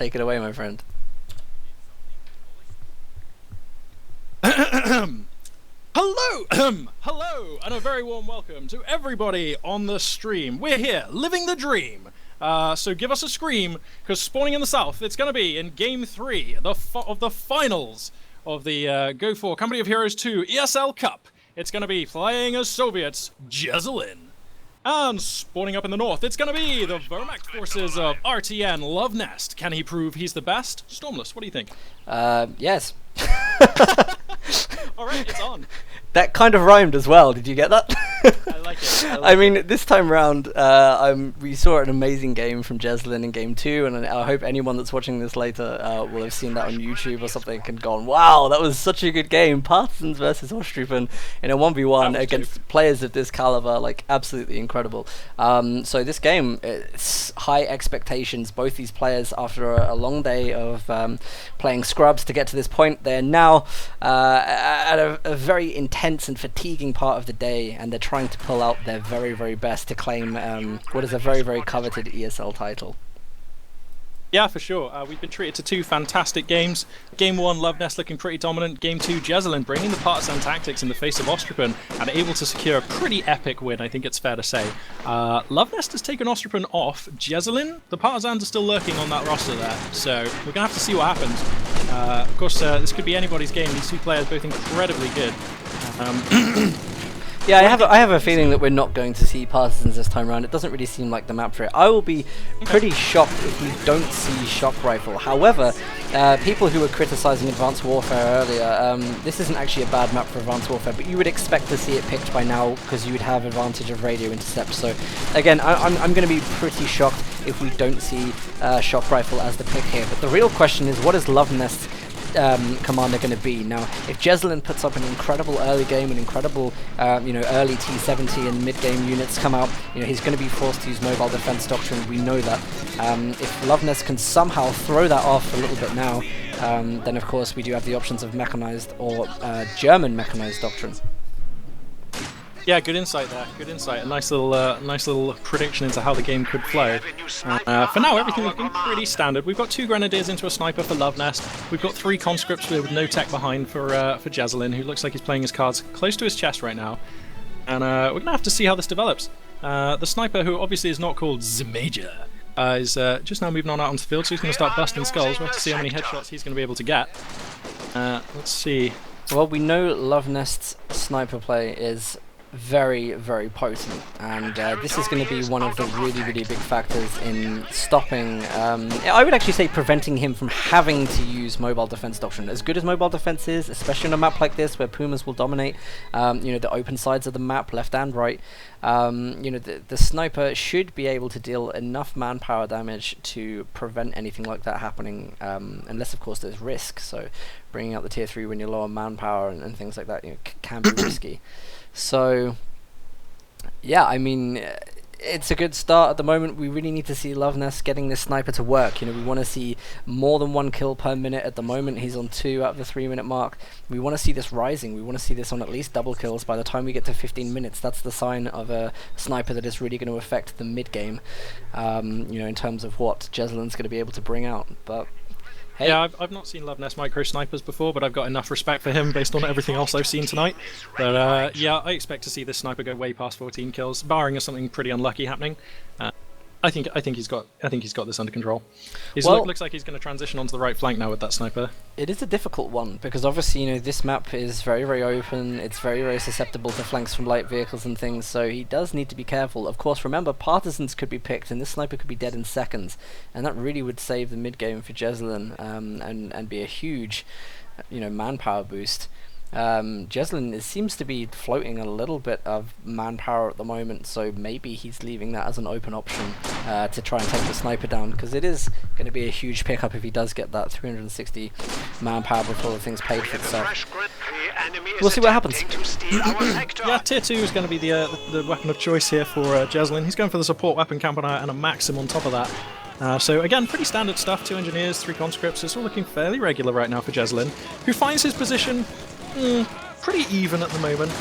Take it away, my friend. Hello, hello, and a very warm welcome to everybody on the stream. We're here, living the dream. So give us a scream, because spawning in the south, it's going to be in Game 3 of the finals of the GO4 Company of Heroes 2 ESL Cup. It's going to be playing as Soviets, Jesulin. And spawning up in the north, it's going to be the Wehrmacht forces of RTN Luvnest. Can he prove he's the best? Stormless, what do you think? Yes. Alright, it's on. That kind of rhymed as well. Did you get that? I like it. I mean, this time round, we saw an amazing game from Jesulin in Game 2, and I hope anyone that's watching this later will have seen that on YouTube or something and gone, wow, that was such a good game. Partisans versus Ostrupen in a 1v1 against players of this caliber, like, absolutely incredible. So this game, it's high expectations. Both these players, after a long day of playing scrubs to get to this point, they're now at a very intense and fatiguing part of the day, and they're trying to pull out their very, very best to claim what is a very, very coveted ESL title. Yeah, for sure. We've been treated to two fantastic games. Game 1, Luvnest looking pretty dominant. Game 2, Jesulin bringing the partisan tactics in the face of Ostrupen and able to secure a pretty epic win, I think it's fair to say. Luvnest has taken Ostrupen off. Jesulin, the partisans are still lurking on that roster there, so we're going to have to see what happens. Of course, this could be anybody's game. These two players both incredibly good. Yeah, I have a feeling that we're not going to see Partisans this time around. It doesn't really seem like the map for it. I will be pretty shocked if we don't see Shock Rifle. However, people who were criticizing Advanced Warfare earlier, this isn't actually a bad map for Advanced Warfare, but you would expect to see it picked by now because you would have advantage of radio intercept. So, again, I'm going to be pretty shocked if we don't see Shock Rifle as the pick here. But the real question is, what is Luvnest's commander going to be? Now, if Jesulin puts up an incredible early game, an incredible early T70 and mid-game units come out, he's going to be forced to use mobile defense doctrine. We know that. If Luvnest can somehow throw that off a little bit now, then of course we do have the options of mechanized or German mechanized doctrine. Yeah, good insight there. Good insight. A nice little prediction into how the game could flow. For now, everything looking pretty standard. We've got 2 grenadiers into a sniper for Luvnest. We've got 3 conscripts with no tech behind for Jesulin, who looks like he's playing his cards close to his chest right now. And we're gonna have to see how this develops. The sniper, who obviously is not called the Major, is just now moving on out onto the field, so he's gonna start busting skulls. We'll have to see how many headshots he's gonna be able to get. Let's see. Well, we know Luvnest's sniper play is very, very potent, and this is going to be one of the really, really big factors in stopping, I would actually say preventing him from having to use mobile defense doctrine. As good as mobile defense is, especially on a map like this where Pumas will dominate, the open sides of the map, left and right, the sniper should be able to deal enough manpower damage to prevent anything like that happening, unless of course there's risk. So bringing out the tier 3 when you're low on manpower and things like that can be risky. So, yeah, I mean, it's a good start at the moment. We really need to see Luvnest getting this sniper to work. We want to see more than 1 kill per minute. At the moment, he's on 2 out of the 3-minute mark. We want to see this rising. We want to see this on at least double kills by the time we get to 15 minutes. That's the sign of a sniper that is really going to affect the mid-game, in terms of what Jesulin's going to be able to bring out. But hey. Yeah, I've not seen Luvnest micro snipers before, but I've got enough respect for him based on everything else I've seen tonight. But yeah, I expect to see this sniper go way past 14 kills, barring something pretty unlucky happening. I think he's got this under control. Looks like he's going to transition onto the right flank now with that sniper. It is a difficult one because obviously this map is very, very open. It's very, very susceptible to flanks from light vehicles and things. So he does need to be careful. Of course, remember partisans could be picked, and this sniper could be dead in seconds, and that really would save the mid game for Jesulin and be a huge manpower boost. Jesulin seems to be floating a little bit of manpower at the moment, so maybe he's leaving that as an open option to try and take the sniper down, because it is going to be a huge pickup if he does get that 360 manpower before the thing's paid for itself. We'll see what happens. Yeah, tier 2 is going to be the weapon of choice here for Jesulin. He's going for the support weapon Campanile and a Maxim on top of that. So again, pretty standard stuff. 2 engineers, 3 conscripts. It's all looking fairly regular right now for Jesulin, who finds his position pretty even at the moment.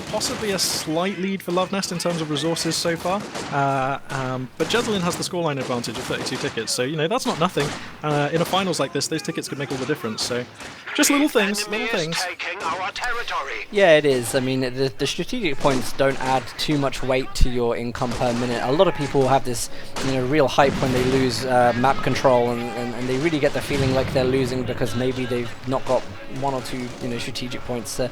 Possibly a slight lead for Luvnest in terms of resources so far. But Jesulin has the scoreline advantage of 32 tickets, so you know that's not nothing. In a finals like this, those tickets could make all the difference. So just little things, little things. Yeah, it is. I mean, the strategic points don't add too much weight to your income per minute. A lot of people have this, you know, real hype when they lose map control, and they really get the feeling like they're losing because maybe they've not got one or two, you know, strategic points. The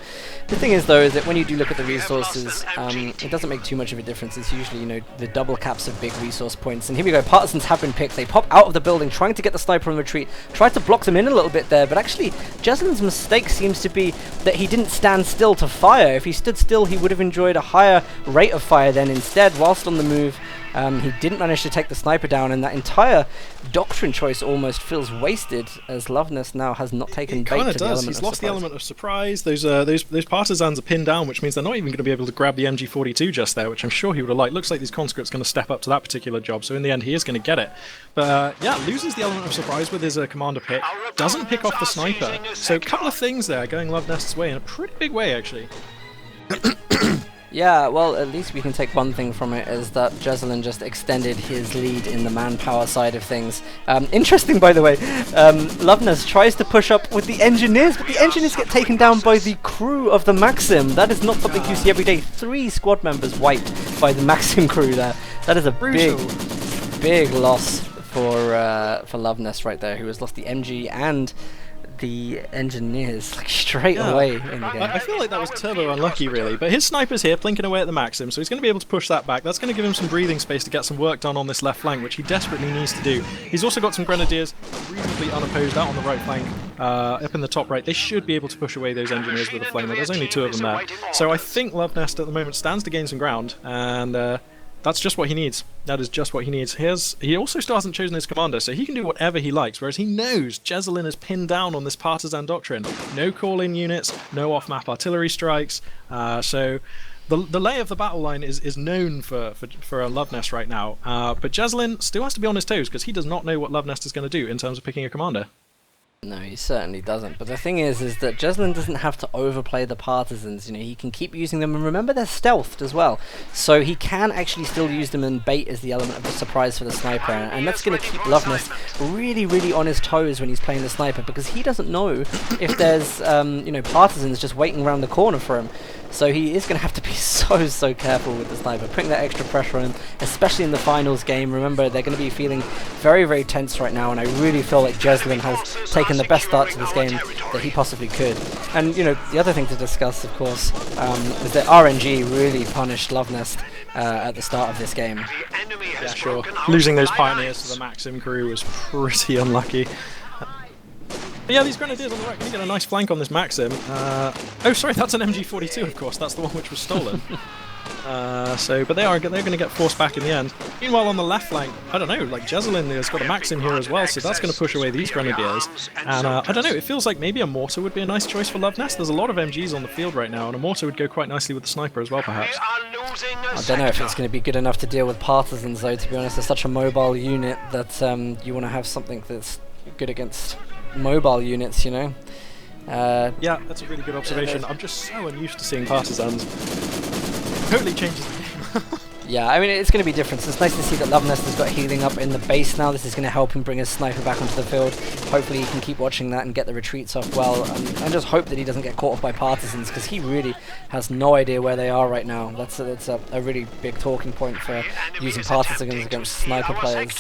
thing is, though, is that when you do look at the resources, it doesn't make too much of a difference. It's usually, you know, the double caps of big resource points. And here we go. Partisans have been picked. They pop out of the building, trying to get the sniper on retreat. Tried to block them in a little bit there, but actually, Jesulin's mistake seems to be that he didn't stand still to fire. If he stood still, he would have enjoyed a higher rate of fire than instead, whilst on the move. He didn't manage to take the sniper down, and that entire doctrine choice almost feels wasted, as Luvnest now has not taken bait to the element of surprise. He's lost the element of surprise. Those partisans are pinned down, which means they're not even going to be able to grab the MG42 just there, which I'm sure he would have liked. Looks like these conscripts going to step up to that particular job, so in the end he is going to get it. But yeah, loses the element of surprise with his commander pick. Doesn't pick off the sniper. So a couple of things there going Luvnest's way in a pretty big way, actually. Yeah, well, at least we can take one thing from it, is that Jesulin just extended his lead in the manpower side of things. Interesting, by the way, Luvnest tries to push up with the engineers, but the engineers get taken down by the crew of the Maxim. That is not something you see every day. 3 squad members wiped by the Maxim crew there. That is a big loss for Luvnest right there, who has lost the MG and the engineers like straight away in the game. I feel like that was turbo unlucky, really, but his sniper's here plinking away at the Maxim, so he's going to be able to push that back. That's going to give him some breathing space to get some work done on this left flank, which he desperately needs to do. He's also got some grenadiers reasonably unopposed out on the right flank, up in the top right. They should be able to push away those engineers with a flamer. There's only 2 of them there, so I think Luvnest at the moment stands to gain some ground, and that's just what he needs. That is just what he needs. He also still hasn't chosen his commander, so he can do whatever he likes, whereas he knows Jesulin is pinned down on this partisan doctrine. No call-in units, no off-map artillery strikes, so the lay of the battle line is known for Luvnest right now, but Jesulin still has to be on his toes, because he does not know what Luvnest is going to do in terms of picking a commander. No, he certainly doesn't. But the thing is that Jesulin doesn't have to overplay the partisans. You know, he can keep using them, and remember they're stealthed as well, so he can actually still use them, and bait is the element of the surprise for the sniper, and that's going to keep Luvnest really, really on his toes when he's playing the sniper, because he doesn't know if there's you know, partisans just waiting around the corner for him. So he is going to have to be so careful with the sniper, putting that extra pressure on him, especially in the finals game. Remember, they're going to be feeling very tense right now, and I really feel like Jesulin has taken the best start to this game that he possibly could. And, you know, the other thing to discuss, of course, is that RNG really punished Luvnest at the start of this game. Yeah, sure. Losing those pioneers to the Maxim crew was pretty unlucky. But yeah, these grenadiers on the right, can get a nice flank on this Maxim. Oh, sorry, that's an MG42, of course. That's the one which was stolen. But they're going to get forced back in the end. Meanwhile, on the left flank, I don't know, like Jesulin has got a Maxim here as well, so that's going to push away these grenadiers. And I don't know, it feels like maybe a mortar would be a nice choice for Luvnest. There's a lot of MGs on the field right now, and a mortar would go quite nicely with the sniper as well, perhaps. I don't know if it's going to be good enough to deal with partisans, though, to be honest. They're such a mobile unit that you want to have something that's good against mobile units, you know. Yeah, that's a really good observation. I'm just so unused to seeing partisans. Totally changes the game. Yeah, I mean, it's going to be different. So it's nice to see that Luvnest has got healing up in the base now. This is going to help him bring his sniper back onto the field. Hopefully he can keep watching that and get the retreats off well. And just hope that he doesn't get caught off by partisans, because he really has no idea where they are right now. That's a really big talking point for using partisans against sniper players.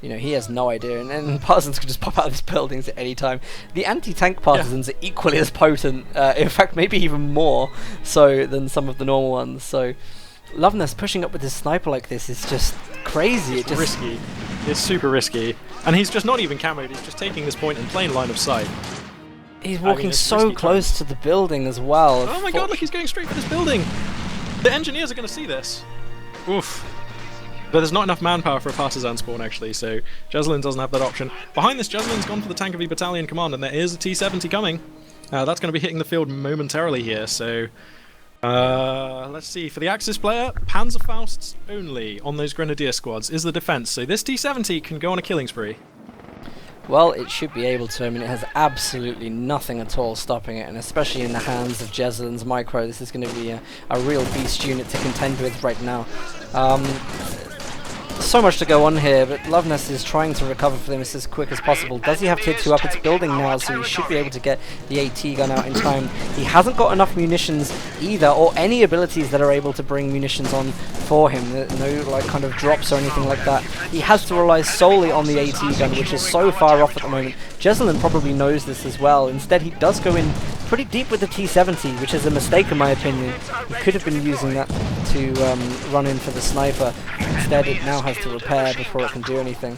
You know, he has no idea, and partisans can just pop out of these buildings at any time. The anti-tank partisans are equally as potent, in fact maybe even more so than some of the normal ones. So Luvnest pushing up with his sniper like this is just crazy. It's risky. It's super risky. And he's just not even camoed, he's just taking this point in plain line of sight. He's walking so close to the building as well. Oh my god, look, he's going straight for this building! The engineers are going to see this. Oof. But there's not enough manpower for a partisan spawn, actually, so Jesulin doesn't have that option. Behind this, Jesulin's gone for the Angoville battalion command, and there is a T-70 coming. That's going to be hitting the field momentarily here, so... let's see, for the Axis player, Panzerfausts only on those Grenadier squads is the defense, so this T-70 can go on a killing spree. Well, it should be able to. I mean, it has absolutely nothing at all stopping it, and especially in the hands of Jesulin's micro, this is going to be a real beast unit to contend with right now. So much to go on here, but Luvnest is trying to recover for this as quick as possible. Does he have tier 2 up? It's building now, so he should be able to get the AT gun out in time. He hasn't got enough munitions either, or any abilities that are able to bring munitions on for him. No like kind of drops or anything like that. He has to rely solely on the AT gun, which is so far off at the moment. Jesulin probably knows this as well. Instead, he does go in pretty deep with the T70, which is a mistake in my opinion. He could have been using that to run in for the sniper. Instead, it now has to repair before it can do anything.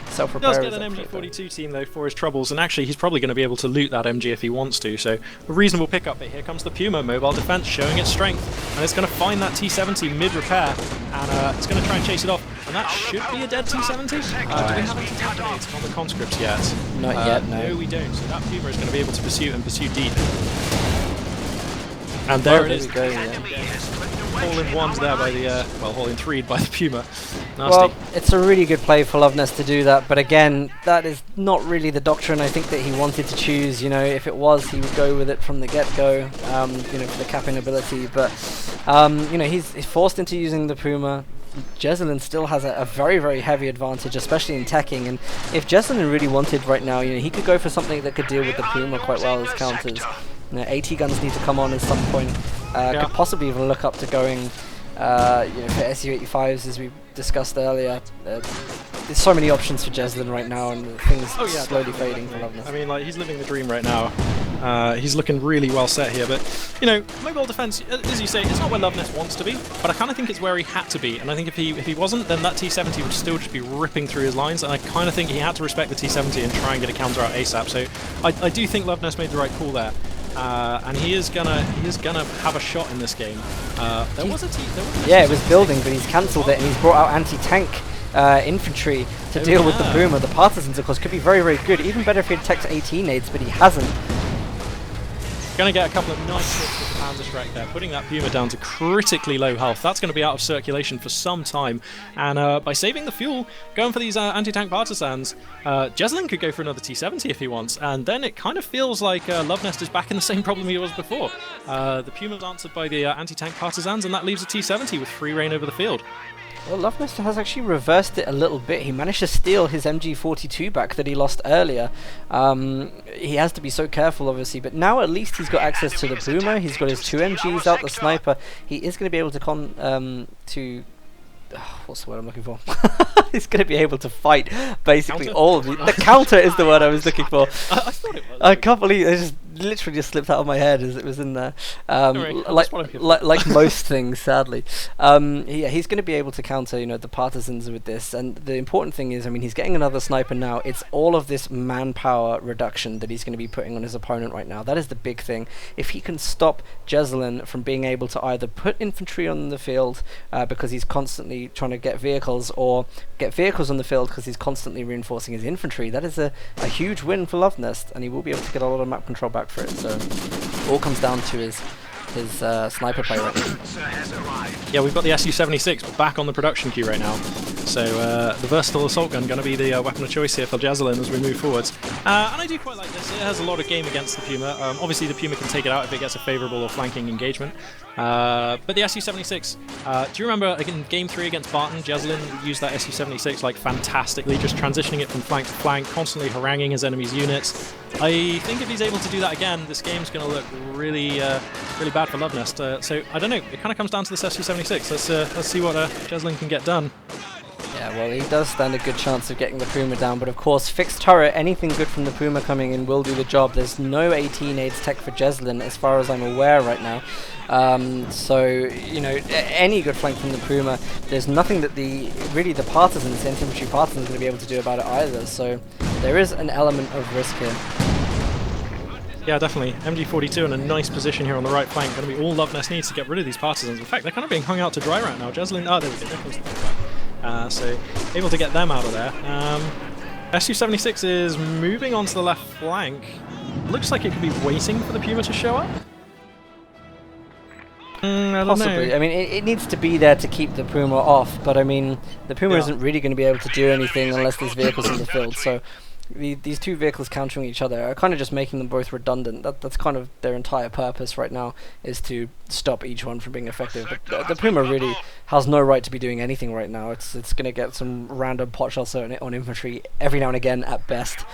Self-repair does get an MG42 team though for his troubles, and actually he's probably going to be able to loot that MG if he wants to, so a reasonable pickup. But here comes the Puma mobile defense showing its strength, and it's going to find that T70 mid-repair, and it's going to try and chase it off, and that should be a dead T70. Do we have anti-tank grenades on the conscripts yet? Not yet, no. No, we don't, so that Puma is going to be able to pursue deep. And there it is. Go, yeah. All-in-ones there by the, all-in-threed by the Puma. Nasty. Well, it's a really good play for Luvnest to do that, but again, that is not really the doctrine I think that he wanted to choose. You know, if it was, he would go with it from the get-go, you know, for the capping ability, but, you know, he's forced into using the Puma. Jesulin still has a very, very heavy advantage, especially in teching, and if Jesulin really wanted right now, you know, he could go for something that could deal with the Puma quite well as counters. You know, AT guns need to come on at some point. Could possibly even look up to going, you know, for SU-85s as we discussed earlier. There's so many options for Jesulin right now, and things slowly fading for Luvnest. I mean, like, he's living the dream right now. He's looking really well set here, but, you know, mobile defense, as you say, it's not where Luvnest wants to be, but I kind of think it's where he had to be, and I think if he wasn't, then that T70 would still just be ripping through his lines, and I kind of think he had to respect the T70 and try and get a counter out ASAP, so I do think Luvnest made the right call there. And he is gonna have a shot in this game. There was a yeah, it was building, but he's cancelled it, and he's brought out anti-tank infantry to deal with the Puma. The partisans, of course, could be very, very good. Even better if he had teched 18 nades, but he hasn't. Going to get a couple of nice hits with the Panzer Strike there, putting that Puma down to critically low health. That's going to be out of circulation for some time, and by saving the fuel, going for these anti-tank partisans, Jesulin could go for another T70 if he wants, and then it kind of feels like Luvnest is back in the same problem he was before. The Puma's answered by the anti-tank partisans, and that leaves a T70 with free reign over the field. Well, Luvnest has actually reversed it a little bit. He managed to steal his MG42 back that he lost earlier. He has to be so careful, obviously, but now at least he's got access to the Puma. He's got his 2 MGs out, the sniper. He is going to be able to what's the word I'm looking for? He's going to be able to fight basically all of the counter is the word I was looking for. I thought it was. I can't believe it literally just slipped out of my head as it was in there. Like most things, sadly. Yeah, he's going to be able to counter, you know, the partisans with this. And the important thing is, I mean, he's getting another sniper now. It's all of this manpower reduction that he's going to be putting on his opponent right now. That is the big thing. If he can stop Jesulin from being able to either put infantry on the field because he's constantly trying to get vehicles, or get vehicles on the field because he's constantly reinforcing his infantry, that is a huge win for Luvnest, and he will be able to get a lot of map control back for it. So all comes down to his sniper play right now. Yeah, we've got the SU-76 back on the production queue right now. So the versatile assault gun going to be the weapon of choice here for Jesulin as we move forwards. And I do quite like this. It has a lot of game against the Puma. Obviously the Puma can take it out if it gets a favourable or flanking engagement. But the SU-76, do you remember in Game 3 against Barton, Jesulin used that SU-76 like fantastically, just transitioning it from flank to flank, constantly haranguing his enemy's units. I think if he's able to do that again, this game's going to look really bad for Luvnest. So I don't know, it kind of comes down to this SU-76. Let's see what Jesulin can get done. Yeah, well, he does stand a good chance of getting the Puma down, but of course, fixed turret, anything good from the Puma coming in will do the job. There's no 18 aids tech for Jesulin, as far as I'm aware right now. So, you know, any good flank from the Puma, there's nothing that the partisans, the infantry partisans, are going to be able to do about it either. So, there is an element of risk here. Yeah, definitely. MG42 in a nice position here on the right flank. Going to be all Luvnest needs to get rid of these partisans. In fact, they're kind of being hung out to dry right now. Jesulin, there we go. So able to get them out of there. SU-76 is moving onto the left flank. Looks like it could be waiting for the Puma to show up. I don't know. I mean, it needs to be there to keep the Puma off, but I mean, the Puma isn't really going to be able to do anything unless there's vehicles in the field, so these two vehicles countering each other are kind of just making them both redundant. That's kind of their entire purpose right now, is to stop each one from being effective. But the Puma really has no right to be doing anything right now. It's going to get some random pot shots on infantry every now and again at best.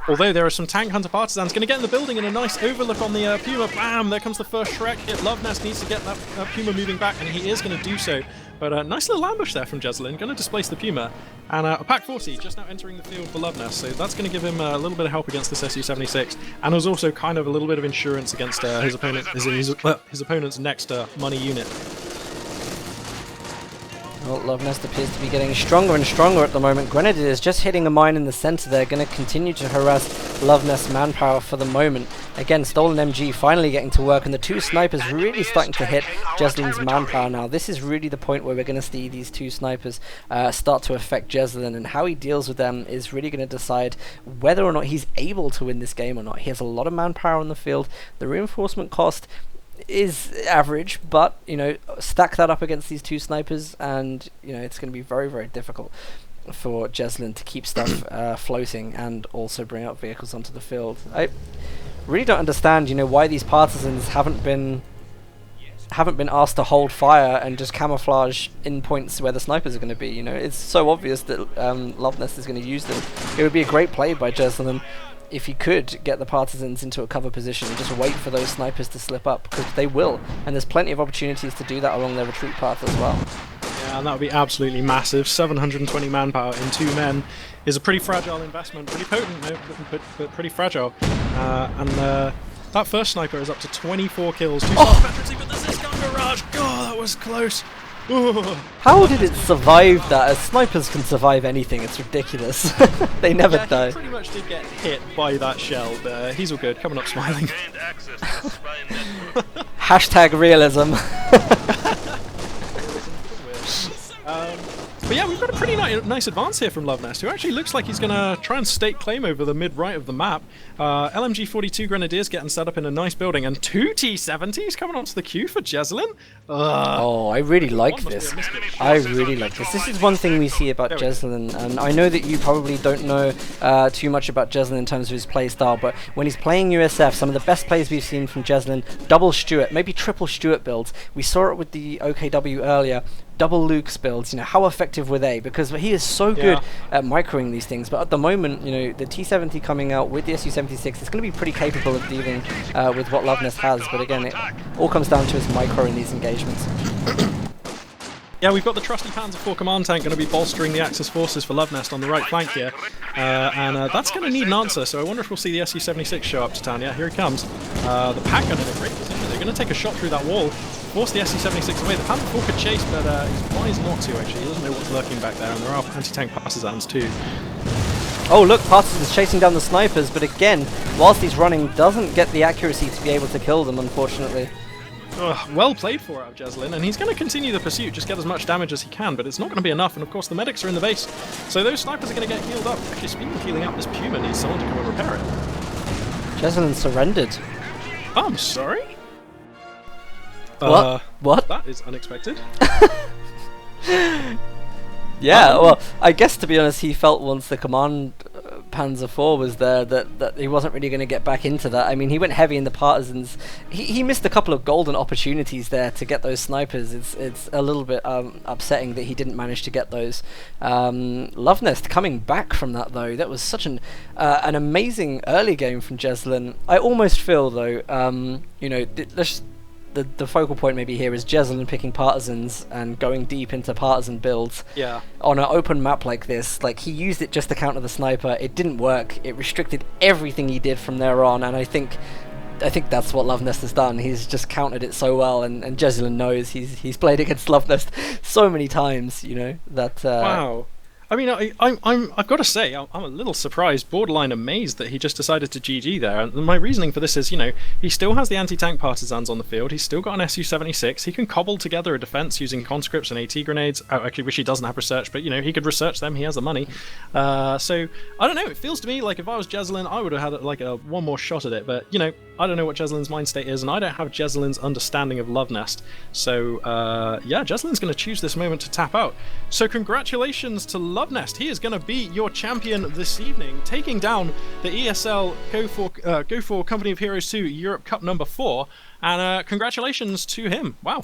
Although there are some tank hunter partisans going to get in the building and a nice overlook on the Puma. Bam! There comes the first Shrek hit. Luvnest needs to get that Puma moving back, and he is going to do so. But a nice little ambush there from Jesulin, going to displace the Puma. And a Pack 40 just now entering the field for Luvnest, so that's going to give him a little bit of help against this SU-76. And there's also kind of a little bit of insurance against his opponent's next money unit. Well, Luvnest appears to be getting stronger and stronger at the moment. Grenadiers just hitting a mine in the center. They're going to continue to harass Luvnest's manpower for the moment. Again, Stolen MG finally getting to work, and the two snipers really starting to hit Jesulin's manpower now. This is really the point where we're going to see these two snipers start to affect Jesulin, and how he deals with them is really going to decide whether or not he's able to win this game or not. He has a lot of manpower on the field. The reinforcement cost is average, but you know, stack that up against these two snipers, and you know, it's going to be very, very difficult for Jesulin to keep stuff floating and also bring up vehicles onto the field. I really don't understand, you know, why these partisans haven't been asked to hold fire and just camouflage in points where the snipers are going to be. You know, it's so obvious that Luvnest is going to use them. It would be a great play by Jesulin if he could get the partisans into a cover position and just wait for those snipers to slip up, because they will, and there's plenty of opportunities to do that along their retreat path as well. Yeah, and that would be absolutely massive. 720 manpower in 2 men is a pretty fragile investment, pretty potent, but pretty fragile. That first sniper is up to 24 kills. 2 self-veterans, even the Ziskan barrage. God, that was close. How did it survive that? As snipers can survive anything, it's ridiculous. They never die. He pretty much did get hit by that shell, but he's all good, coming up smiling. Hashtag realism. But yeah, we've got a pretty nice advance here from Luvnest, who actually looks like he's going to try and stake claim over the mid-right of the map. LMG-42 Grenadiers getting set up in a nice building, and 2 T-70s coming onto the queue for Jesulin. Oh, I really like this. I really like this. This is one thing we see about Jesulin, and I know that you probably don't know too much about Jesulin in terms of his play style, but when he's playing USF, some of the best plays we've seen from Jesulin, double Stuart, maybe triple Stuart builds. We saw it with the OKW earlier. Double Luke's builds, you know, how effective were they? Because he is so good at microing these things, but at the moment, you know, the T-70 coming out with the SU-76, it's going to be pretty capable of dealing with what Luvnest has, but again, it all comes down to his micro in these engagements. Yeah, we've got the trusty Panzer IV command tank going to be bolstering the Axis forces for Luvnest on the right flank here, and that's going to need an answer, so I wonder if we'll see the SU-76 show up to town. Yeah, here he comes. The pack gun in a great position. They're going to take a shot through that wall, force the SU-76 away. The Panzer IV could chase, but he's wise not to, actually. He doesn't know what's lurking back there, and there are anti-tank partisans too. Oh look, Partisans chasing down the snipers, but again, whilst he's running, doesn't get the accuracy to be able to kill them, unfortunately. Well played for out of Jesulin, and he's going to continue the pursuit, just get as much damage as he can, but it's not going to be enough, and of course the medics are in the base, so those snipers are going to get healed up. Actually, speaking of healing up, this Puma needs someone to come and repair it. Jesulin surrendered. Oh, I'm sorry? What? That is unexpected. Yeah, well, I guess to be honest, he felt once the command Panzer IV was there that he wasn't really going to get back into that. I mean, he went heavy in the partisans. He missed a couple of golden opportunities there to get those snipers. It's a little bit upsetting that he didn't manage to get those. Luvnest coming back from that though. That was such an amazing early game from Jesulin. I almost feel though, you know, the focal point maybe here is Jesulin picking partisans and going deep into partisan builds. Yeah. On an open map like this, like he used it just to counter the sniper. It didn't work. It restricted everything he did from there on, and I think that's what Luvnest has done. He's just countered it so well, and Jesulin knows he's played against Luvnest so many times, you know, that wow. I mean, I've got to say, I'm a little surprised, borderline amazed that he just decided to GG there. And my reasoning for this is, you know, he still has the anti-tank partisans on the field. He's still got an SU-76. He can cobble together a defense using conscripts and AT grenades. I actually wish he doesn't have research, but, you know, he could research them. He has the money. So, I don't know. It feels to me like if I was Jesulin, I would have had, like, one more shot at it. But, you know, I don't know what Jesulin's mind state is, and I don't have Jesulin's understanding of Luvnest. So, yeah, Jesulin's going to choose this moment to tap out. So congratulations to Luvnest. He is going to be your champion this evening, taking down the ESL GO4 Company of Heroes 2 Europe Cup number 4. And congratulations to him. Wow.